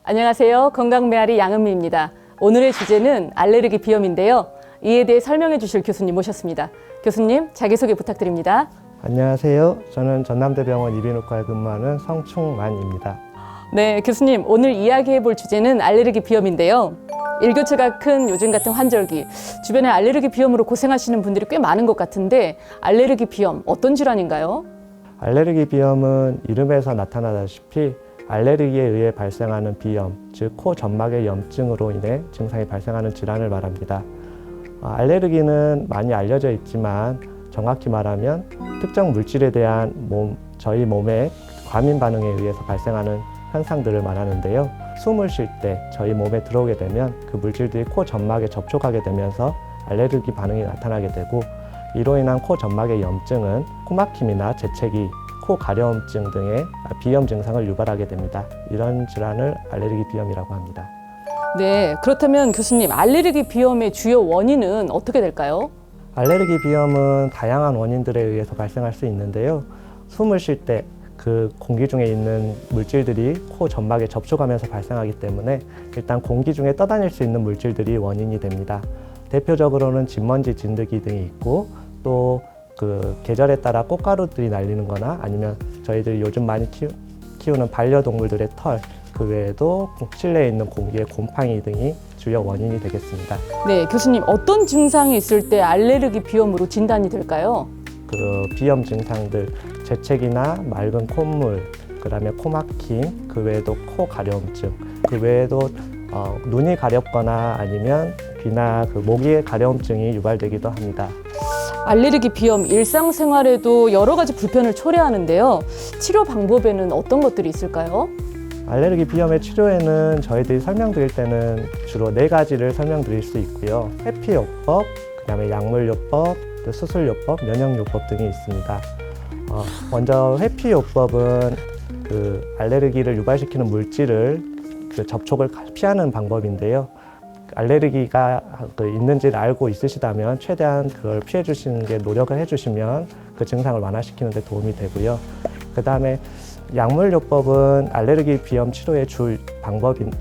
안녕하세요. 건강메아리 양은미입니다. 오늘의 주제는 알레르기 비염인데요. 이에 대해 설명해 주실 교수님 모셨습니다. 교수님, 자기소개 부탁드립니다. 안녕하세요. 저는 전남대병원 이비인후과에 근무하는 성충만입니다. 네, 교수님, 오늘 이야기해 볼 주제는 알레르기 비염인데요. 일교차가 큰 요즘 같은 환절기, 주변에 알레르기 비염으로 고생하시는 분들이 꽤 많은 것 같은데 알레르기 비염 어떤 질환인가요? 알레르기 비염은 이름에서 나타나다시피 알레르기에 의해 발생하는 비염, 즉 코 점막의 염증으로 인해 증상이 발생하는 질환을 말합니다. 알레르기는 많이 알려져 있지만 정확히 말하면 특정 물질에 대한 저희 몸의 과민 반응에 의해서 발생하는 현상들을 말하는데요. 숨을 쉴 때 저희 몸에 들어오게 되면 그 물질들이 코 점막에 접촉하게 되면서 알레르기 반응이 나타나게 되고, 이로 인한 코 점막의 염증은 코막힘이나 재채기, 코 가려움증 등의 비염 증상을 유발하게 됩니다. 이런 질환을 알레르기 비염이라고 합니다. 네, 그렇다면 교수님, 알레르기 비염의 주요 원인은 어떻게 될까요? 알레르기 비염은 다양한 원인들에 의해서 발생할 수 있는데요. 숨을 쉴 때 그 공기 중에 있는 물질들이 코 점막에 접촉하면서 발생하기 때문에 일단 공기 중에 떠다닐 수 있는 물질들이 원인이 됩니다. 대표적으로는 진먼지, 진드기 등이 있고, 또 그 계절에 따라 꽃가루들이 날리는 거나 아니면 저희들이 요즘 많이 키우는 반려동물들의 털, 그 외에도 실내에 있는 공기의 곰팡이 등이 주요 원인이 되겠습니다. 네, 교수님, 어떤 증상이 있을 때 알레르기 비염으로 진단이 될까요? 그 비염 증상들, 재채기나 맑은 콧물, 그다음에 코막힘, 그 외에도 코 가려움증, 그 외에도 눈이 가렵거나 아니면 귀나 그 모기의 가려움증이 유발되기도 합니다. 알레르기 비염, 일상생활에도 여러 가지 불편을 초래하는데요. 치료 방법에는 어떤 것들이 있을까요? 알레르기 비염의 치료에는 저희들이 설명드릴 때는 주로 4가지를 설명드릴 수 있고요. 회피요법, 그다음에 약물요법, 또 수술요법, 면역요법 등이 있습니다. 먼저 회피요법은 그 알레르기를 유발시키는 물질을 그 접촉을 피하는 방법인데요. 알레르기가 있는지를 알고 있으시다면 최대한 그걸 피해 주시는 게 노력을 해주시면 그 증상을 완화시키는 데 도움이 되고요. 그 다음에 약물요법은 알레르기 비염 치료의 주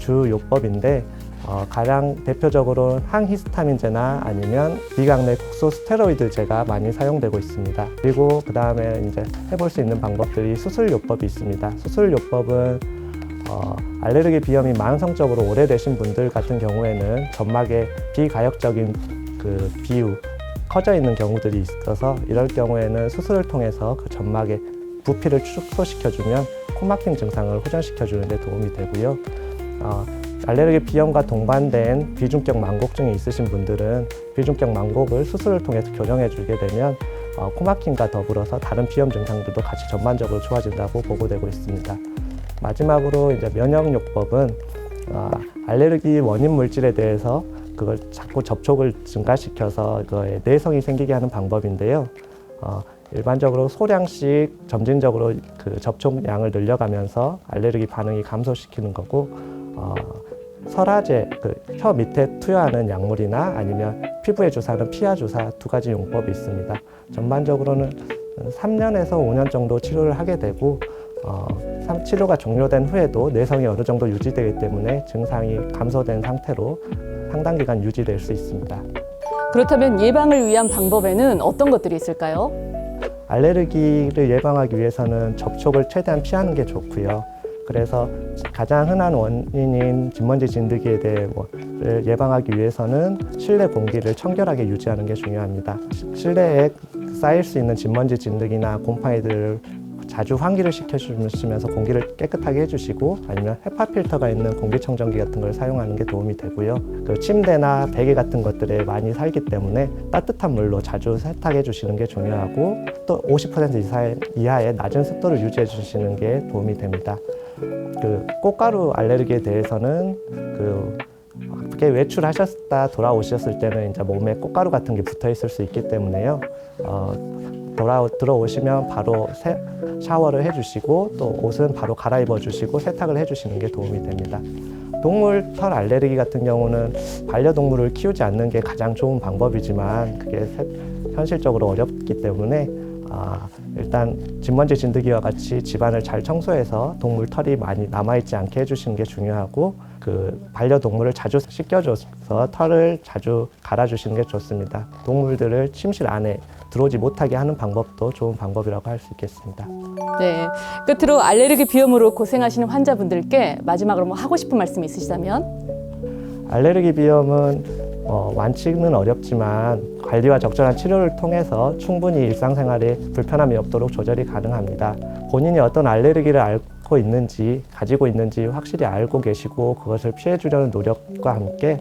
요법인데 가장 대표적으로 항히스타민제나 아니면 비강내 국소스테로이드제가 많이 사용되고 있습니다. 그리고 그 다음에 이제 해볼 수 있는 방법들이 수술요법이 있습니다. 수술요법은 알레르기 비염이 만성적으로 오래되신 분들 같은 경우에는 점막에 비가역적인 그 비유, 커져 있는 경우들이 있어서 이럴 경우에는 수술을 통해서 그 점막의 부피를 축소시켜주면 코막힘 증상을 호전시켜주는 데 도움이 되고요. 알레르기 비염과 동반된 비중격 만곡증이 있으신 분들은 비중격 만곡을 수술을 통해서 교정해 주게 되면 코막힘과 더불어서 다른 비염 증상들도 같이 전반적으로 좋아진다고 보고되고 있습니다. 마지막으로 이제 면역요법은 알레르기 원인 물질에 대해서 그걸 자꾸 접촉을 증가시켜서 그거에 내성이 생기게 하는 방법인데요. 일반적으로 소량씩 점진적으로 그 접촉량을 늘려가면서 알레르기 반응이 감소시키는 거고, 설화제, 그 혀 밑에 투여하는 약물이나 아니면 피부에 주사하는 피하 주사 2가지 용법이 있습니다. 전반적으로는 3년에서 5년 정도 치료를 하게 되고, 치료가 종료된 후에도 내성이 어느 정도 유지되기 때문에 증상이 감소된 상태로 상당 기간 유지될 수 있습니다. 그렇다면 예방을 위한 방법에는 어떤 것들이 있을까요? 알레르기를 예방하기 위해서는 접촉을 최대한 피하는 게 좋고요. 그래서 가장 흔한 원인인 진먼지, 진드기에 대해 예방하기 위해서는 실내 공기를 청결하게 유지하는 게 중요합니다. 실내에 쌓일 수 있는 진먼지, 진드기나 곰팡이들을 자주 환기를 시켜주시면서 공기를 깨끗하게 해주시고, 아니면 헤파 필터가 있는 공기청정기 같은 걸 사용하는 게 도움이 되고요. 그 침대나 베개 같은 것들에 많이 살기 때문에 따뜻한 물로 자주 세탁해 주시는 게 중요하고, 또 50% 이하의 낮은 습도를 유지해 주시는 게 도움이 됩니다. 그 꽃가루 알레르기에 대해서는 밖에 외출하셨다 돌아오셨을 때는 이제 몸에 꽃가루 같은 게 붙어 있을 수 있기 때문에요. 들어오시면 바로 샤워를 해주시고, 또 옷은 바로 갈아입어 주시고 세탁을 해주시는 게 도움이 됩니다. 동물 털 알레르기 같은 경우는 반려동물을 키우지 않는 게 가장 좋은 방법이지만 그게 현실적으로 어렵기 때문에 일단 진먼지 진드기와 같이 집안을 잘 청소해서 동물 털이 많이 남아있지 않게 해주시는 게 중요하고 그 반려동물을 자주 씻겨줘서 털을 자주 갈아주시는 게 좋습니다. 동물들을 침실 안에 들어오지 못하게 하는 방법도 좋은 방법이라고 할 수 있겠습니다. 네. 끝으로 알레르기 비염으로 고생하시는 환자분들께 마지막으로 뭐 하고 싶은 말씀이 있으시다면? 알레르기 비염은 완치는 어렵지만 관리와 적절한 치료를 통해서 충분히 일상생활에 불편함이 없도록 조절이 가능합니다. 본인이 어떤 알레르기를 앓고 있는지, 가지고 있는지 확실히 알고 계시고 그것을 피해주려는 노력과 함께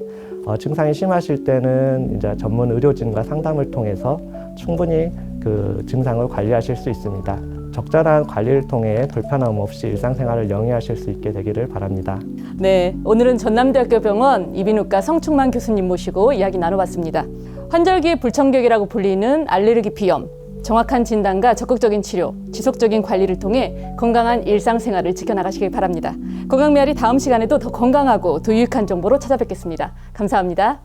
증상이 심하실 때는 이제 전문 의료진과 상담을 통해서 충분히 그 증상을 관리하실 수 있습니다. 적절한 관리를 통해 불편함 없이 일상생활을 영위하실 수 있게 되기를 바랍니다. 네, 오늘은 전남대학교 병원 이비인후과 성충만 교수님 모시고 이야기 나눠봤습니다. 환절기의 불청객이라고 불리는 알레르기 비염, 정확한 진단과 적극적인 치료, 지속적인 관리를 통해 건강한 일상생활을 지켜나가시길 바랍니다. 건강미아리 다음 시간에도 더 건강하고 더 유익한 정보로 찾아뵙겠습니다. 감사합니다.